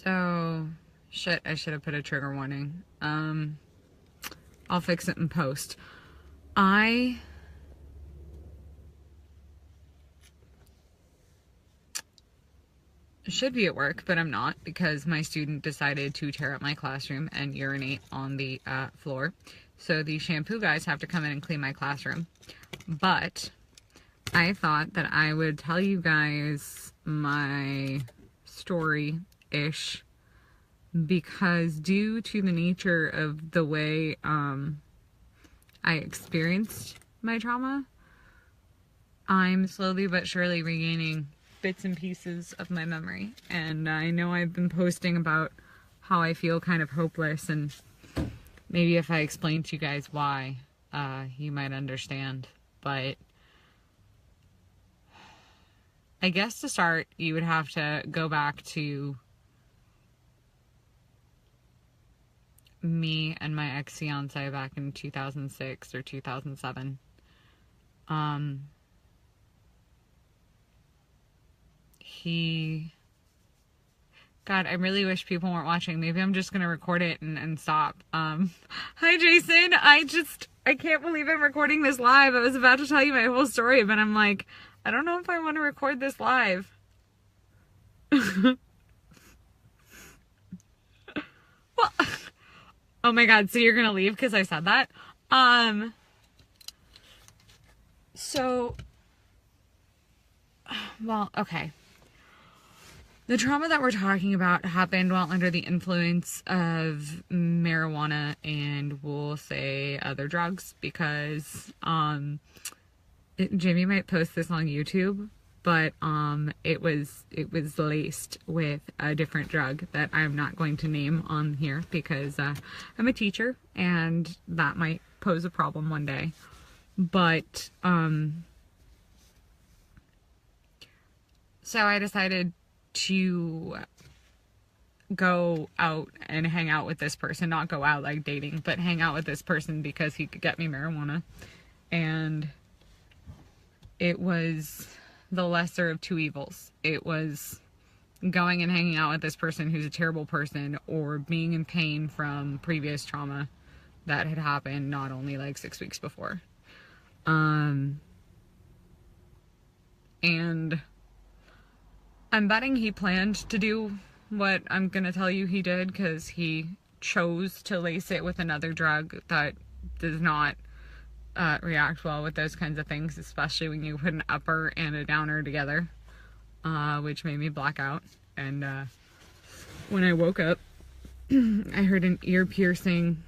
So, shit, I should have put a trigger warning. I'll fix it in post. I should be at work, but I'm not because my student decided to tear up my classroom and urinate on the floor. So the shampoo guys have to come in and clean my classroom. But I thought that I would tell you guys my story-ish because due to the nature of the way I experienced my trauma, I'm slowly but surely regaining bits and pieces of my memory. And I know I've been posting about how I feel kind of hopeless, and maybe if I explain to you guys why, you might understand. But I guess to start, you would have to go back to me and my ex-fiance back in 2006 or 2007. God, I really wish people weren't watching. Maybe I'm just gonna record it and stop. Hi Jason, I can't believe I'm recording this live. I was about to tell you my whole story, but I'm like, I don't know if I want to record this live. Well, oh my God, so you're gonna leave because I said that? Well, okay. The trauma that we're talking about happened while under the influence of marijuana and we'll say other drugs because, Jimmy might post this on YouTube, but, it was laced with a different drug that I'm not going to name on here because, I'm a teacher and that might pose a problem one day. But, so I decided to go out and hang out with this person, not go out like dating, but hang out with this person because he could get me marijuana. And it was the lesser of two evils. It was going and hanging out with this person who's a terrible person, or being in pain from previous trauma that had happened not only like 6 weeks before. And I'm betting he planned to do what I'm gonna tell you he did, because he chose to lace it with another drug that does not react well with those kinds of things, especially when you put an upper and a downer together, which made me black out. And when I woke up, I heard an ear-piercing,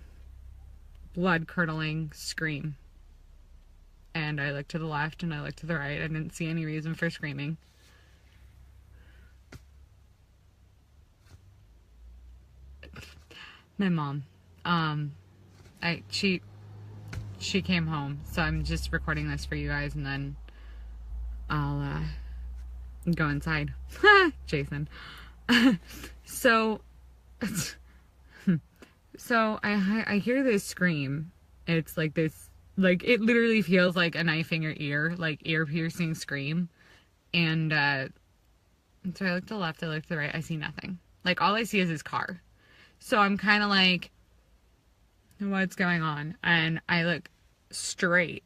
blood-curdling scream. And I looked to the left and I looked to the right. I didn't see any reason for screaming. My mom, she came home, so I'm just recording this for you guys, and then I'll go inside. Jason. So I hear this scream. It's like this, like, it literally feels like a knife in your ear, like ear-piercing scream. And so I look to the left, I look to the right, I see nothing. Like, all I see is his car. So I'm kind of like, what's going on? And I look straight,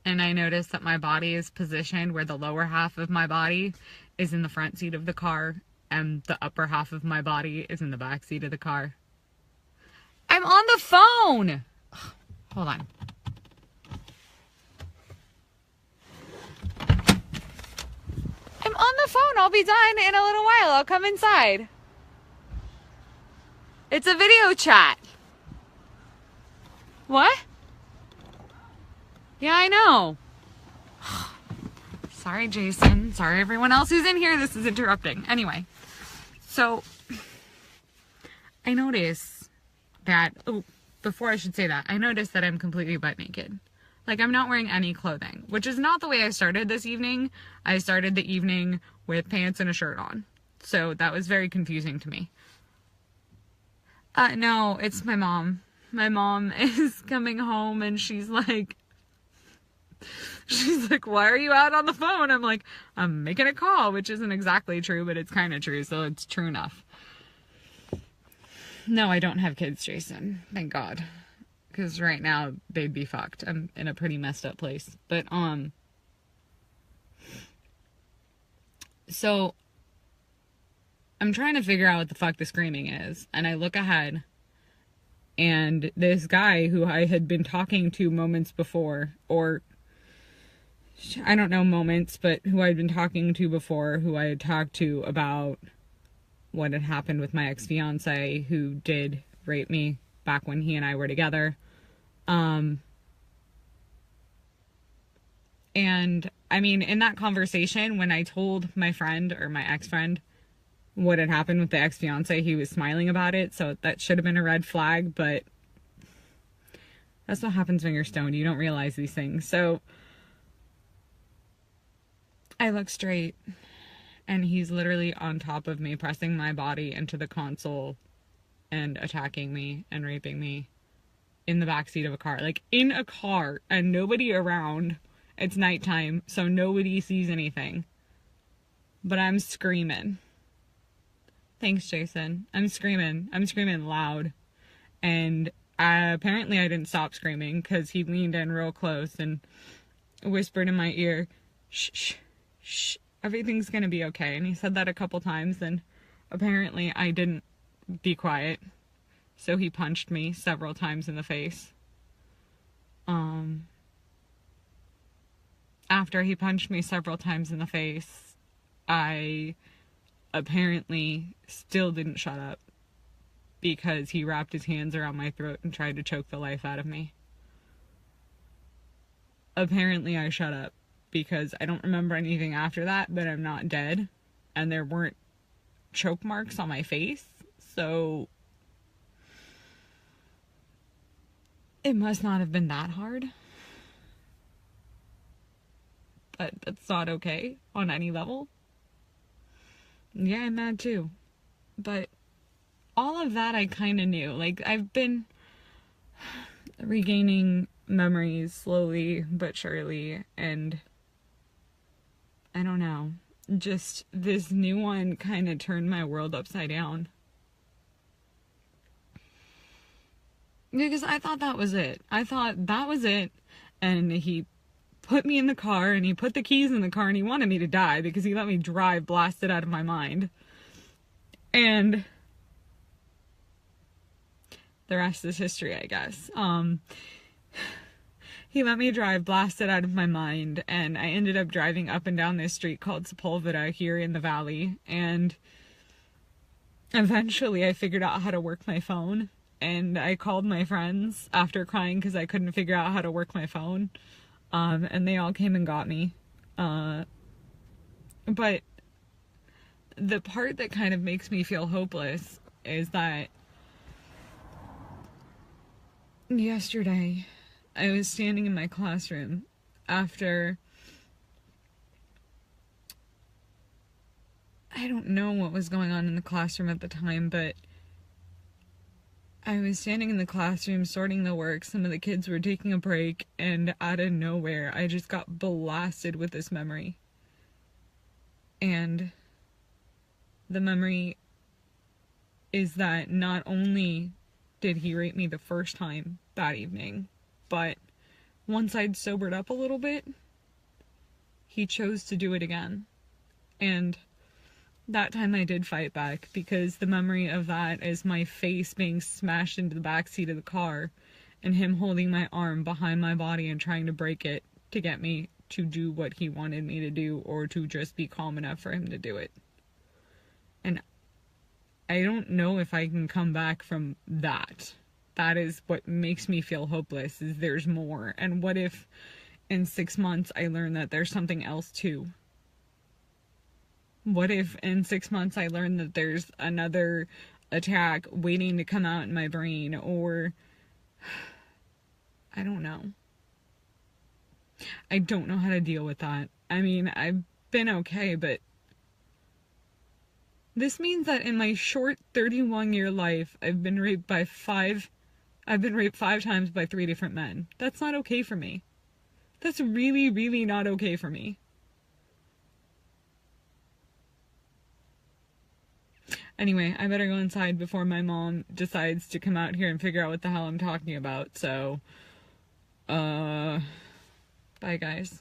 and I notice that my body is positioned where the lower half of my body is in the front seat of the car, and the upper half of my body is in the back seat of the car. I'm on the phone! Hold on. I'm on the phone. I'll be done in a little while. I'll come inside. It's a video chat. What? Yeah, I know. Sorry, Jason. Sorry, everyone else who's in here. This is interrupting. Anyway, so I notice that, before I should say that, I noticed that I'm completely butt naked. Like, I'm not wearing any clothing, which is not the way I started this evening. I started the evening with pants and a shirt on. So that was very confusing to me. No, it's my mom. My mom is coming home and she's like, She's like, why are you out on the phone? I'm like, I'm making a call, which isn't exactly true, but it's kind of true, so it's true enough. No, I don't have kids, Jason. Thank God. Because right now, they'd be fucked. I'm in a pretty messed up place. But, so, I'm trying to figure out what the fuck the screaming is. And I look ahead, and this guy who I had been talking to moments before, or I don't know moments, but who I'd been talking to before, who I had talked to about what had happened with my ex-fiance who did rape me back when he and I were together. And I mean, in that conversation, when I told my friend or my ex-friend what had happened with the ex-fiance, he was smiling about it. So that should have been a red flag, but that's what happens when you're stoned. You don't realize these things. So I look straight, and he's literally on top of me, pressing my body into the console and attacking me and raping me in the backseat of a car. Like, in a car, and nobody around. It's nighttime, so nobody sees anything. But I'm screaming. Thanks, Jason. I'm screaming. I'm screaming loud. And apparently I didn't stop screaming, because he leaned in real close and whispered in my ear, shh, shh, shh, everything's gonna be okay. And he said that a couple times, and apparently I didn't be quiet. So he punched me several times in the face. After he punched me several times in the face, I apparently still didn't shut up, because he wrapped his hands around my throat and tried to choke the life out of me. Apparently I shut up, because I don't remember anything after that, but I'm not dead, and there weren't choke marks on my face, so it must not have been that hard. But that's not okay on any level. Yeah, I'm mad too. But all of that I kind of knew. Like, I've been regaining memories slowly but surely, and I don't know. Just this new one kind of turned my world upside down. Because I thought that was it. I thought that was it. And he put me in the car, and he put the keys in the car, and he wanted me to die because he let me drive blasted out of my mind. And the rest is history, I guess. He let me drive blasted out of my mind, and I ended up driving up and down this street called Sepulveda here in the valley, and eventually I figured out how to work my phone, and I called my friends after crying because I couldn't figure out how to work my phone. And they all came and got me. But the part that kind of makes me feel hopeless is that yesterday I was standing in my classroom after, I don't know what was going on in the classroom at the time, but I was standing in the classroom sorting the work. Some of the kids were taking a break, and out of nowhere, I just got blasted with this memory. And the memory is that not only did he rape me the first time that evening, but once I'd sobered up a little bit, he chose to do it again. And that time I did fight back, because the memory of that is my face being smashed into the backseat of the car and him holding my arm behind my body and trying to break it to get me to do what he wanted me to do, or to just be calm enough for him to do it. And I don't know if I can come back from that. That is what makes me feel hopeless, is there's more. And what if in 6 months I learn that there's something else too? What if in 6 months I learn that there's another attack waiting to come out in my brain? Or I don't know. I don't know how to deal with that. I mean, I've been okay, but this means that in my short 31-year life, I've been raped 5 times by 3 different men. That's not okay for me. That's really, really not okay for me. Anyway, I better go inside before my mom decides to come out here and figure out what the hell I'm talking about. So, bye guys.